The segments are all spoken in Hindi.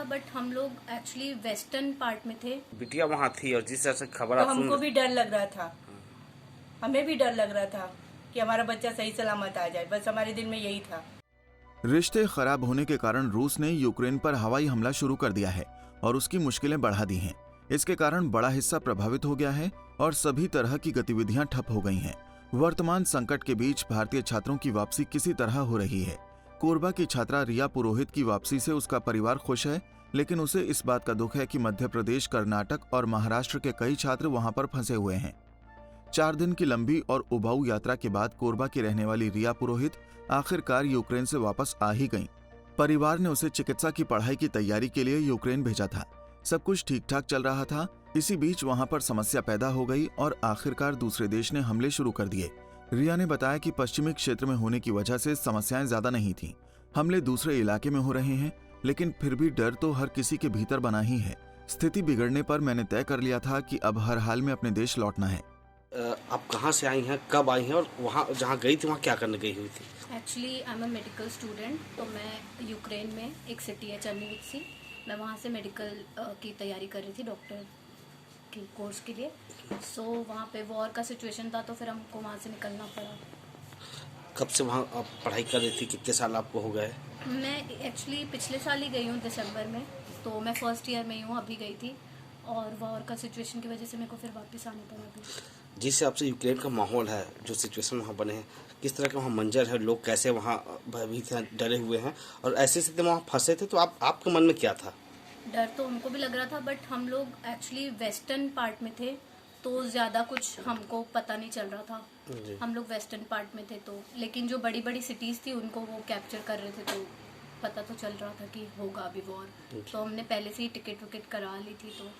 बट हम लोग एक्चुअली वेस्टर्न पार्ट में थे। बिटिया वहाँ थी और जिस तरह से खबर तो आप सुन हमको भी डर लग रहा था, हमें भी डर लग रहा था कि हमारा बच्चा सही सलामत आ जाए, बस हमारे दिल में यही था। रिश्ते खराब होने के कारण रूस ने यूक्रेन पर हवाई हमला शुरू कर दिया है और उसकी मुश्किलें बढ़ा दी हैं। इसके कारण बड़ा हिस्सा प्रभावित हो गया है और सभी तरह की गतिविधियां ठप हो गई हैं। वर्तमान संकट के बीच भारतीय छात्रों की वापसी किसी तरह हो रही है। कोरबा की छात्रा रिया पुरोहित की वापसी से उसका परिवार खुश है, लेकिन उसे इस बात का दुख है कि मध्य प्रदेश, कर्नाटक और महाराष्ट्र के कई छात्र वहां पर फंसे हुए हैं। 4 दिन की लंबी और उबाऊ यात्रा के बाद कोरबा की रहने वाली रिया पुरोहित आखिरकार यूक्रेन से वापस आ ही गईं। परिवार ने उसे चिकित्सा की पढ़ाई की तैयारी के लिए यूक्रेन भेजा था। सब कुछ ठीक ठाक चल रहा था। इसी बीच वहां पर समस्या पैदा हो गई और आखिरकार दूसरे देश ने हमले शुरू कर दिए। रिया ने बताया कि पश्चिमी क्षेत्र में होने की वजह से समस्याएं ज्यादा नहीं थीं। हमले दूसरे इलाके में हो रहे हैं, लेकिन फिर भी डर तो हर किसी के भीतर बना ही है। स्थिति बिगड़ने पर मैंने तय कर लिया था कि अब हर हाल में अपने देश लौटना है। आप कहाँ से आई हैं, कब आई हैं और वहाँ जहाँ गई थी वहाँ क्या करने गई हुई थी? Actually I am a medical student. तो मैं यूक्रेन में एक सिटी है चर्निवित्सी, मैं वहाँ से मेडिकल की तैयारी कर रही थी, डॉक्टर की कोर्स के लिए। सो वहाँ पे वॉर का सिचुएशन था, तो फिर हमको वहाँ से निकलना पड़ा। कब से वहाँ आप पढ़ाई कर रही थी, कितने साल आपको हो गए? मैं एक्चुअली पिछले साल ही गई हूँ दिसंबर में, तो मैं फर्स्ट ईयर में ही हूँ, अभी गई थी। और वॉर का सिचुएशन की वजह से मेरे को फिर वापस आना पड़ा अभी। जिस हिसाब से यूक्रेन का माहौल है, जो सिचुएशन वहाँ बने हैं, किस तरह का वहाँ मंजर है, लोग कैसे वहाँ भयभीत हैं, डरे हुए हैं, और ऐसे स्थिति में वहाँ फंसे थे, तो आपके मन में क्या था? डर तो हमको भी लग रहा था, बट हम लोग एक्चुअली वेस्टर्न पार्ट में थे, तो ज़्यादा कुछ हमको पता नहीं चल रहा था। हम लोग वेस्टर्न पार्ट में थे, तो लेकिन जो बड़ी बड़ी सिटीज़ थी उनको वो कैप्चर कर रहे थे, तो पता तो चल रहा था कि होगा अभी वॉर। तो हमने पहले से ही टिकट विकेट करा ली थी। तो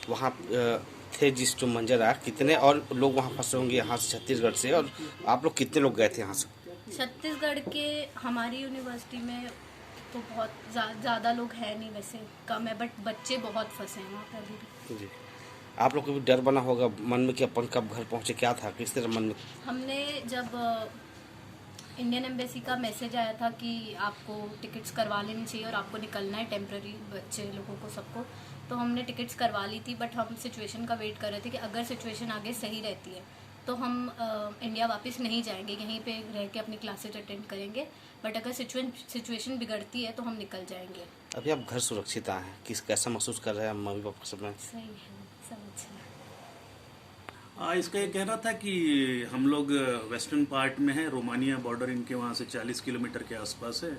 वहाँ थे जिस जो मंजर आया, कितने और लोग वहाँ फंसे होंगे यहाँ से, छत्तीसगढ़ से, और आप लोग कितने लोग गए थे यहाँ से? छत्तीसगढ़ के हमारी यूनिवर्सिटी में तो बहुत ज़्यादा लोग हैं नहीं, वैसे कम है, बट बच्चे बहुत फंसे हैं वहाँ पे अभी भी। जी, आप लोग को भी डर बना होगा मन में कि अपन कब घर पहुँचे, क्या था, किस तरह मन में? हमने जब इंडियन एम्बेसी का मैसेज आया था कि आपको टिकट्स करवा लेनी चाहिए और आपको निकलना है, टेम्प्रेरी बच्चे लोगों को सबको, तो हमने टिकट्स करवा ली थी। बट हम सिचुएशन का वेट कर रहे थे कि अगर सिचुएशन आगे सही रहती है तो हम इंडिया वापस नहीं जाएंगे, यहीं पे रह के अपनी क्लासेज अटेंड करेंगे। बट अगर सिचुएशन बिगड़ती है तो हम निकल जाएंगे। अभी आप घर सुरक्षित आए हैं, कैसा महसूस कर रहे हैं मम्मी पापा सब में? सही है, सब अच्छा है। इसका ये कहना था कि हम लोग वेस्टर्न पार्ट में हैं, रोमानिया बॉर्डर इनके वहाँ से 40 किलोमीटर के आसपास है,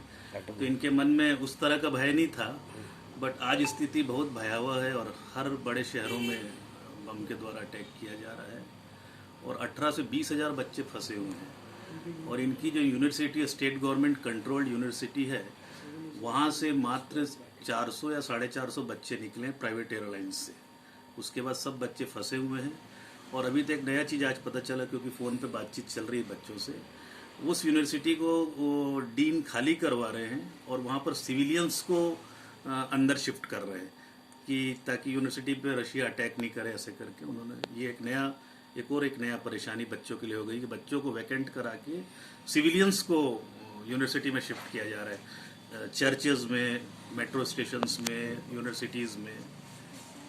तो इनके मन में उस तरह का भय नहीं था। बट आज स्थिति बहुत भयावह है और हर बड़े शहरों में बम के द्वारा अटैक किया जा रहा है और 18 से 20 हज़ार बच्चे फंसे हुए हैं। और इनकी जो university state government controlled university है, वहाँ से मात्र 400 या 450 बच्चे निकले प्राइवेट एयरलाइंस से। उसके बाद सब बच्चे फंसे हुए हैं। और अभी तो एक नया चीज़ आज पता चला, क्योंकि फ़ोन पे बातचीत चल रही है बच्चों से, उस यूनिवर्सिटी को वो डीन खाली करवा रहे हैं और वहाँ पर सिविलियंस को अंदर शिफ्ट कर रहे हैं कि ताकि यूनिवर्सिटी पे रशिया अटैक नहीं करे। ऐसे करके उन्होंने ये एक नया परेशानी बच्चों के लिए हो गई कि बच्चों को वैकेंट करा के सिविलियंस को यूनिवर्सिटी में शिफ्ट किया जा रहा है, चर्चेज में, मेट्रो स्टेशंस में, यूनिवर्सिटीज़ में।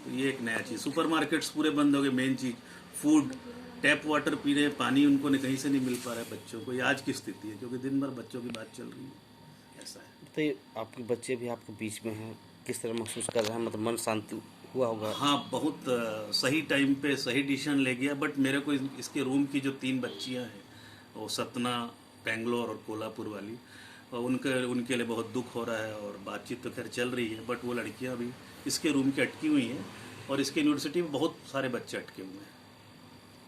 तो ये एक नया चीज़। सुपरमार्केट्स पूरे बंद हो गए, मेन चीज़ फूड, टैप वाटर पी रहे हैं, पानी उनको कहीं से नहीं मिल पा रहा है बच्चों को। ये आज की स्थिति है, क्योंकि दिन भर बच्चों की बात चल रही है। ऐसा है। तो आपके बच्चे भी आपके बीच में हैं, किस तरह महसूस कर रहे हैं? मतलब मन शांति हुआ होगा? हाँ, बहुत सही टाइम पे सही डिसीजन ले गया। बट मेरे को इसके रूम की जो 3 बच्चियाँ हैं, वो सतना, बेंगलोर और कोल्हापुर वाली, और उनके लिए बहुत दुख हो रहा है। और बातचीत तो खैर चल रही है, बट वो लड़कियाँ भी इसके रूम की अटकी हुई हैं और इसके यूनिवर्सिटी में बहुत सारे बच्चे अटके हुए हैं।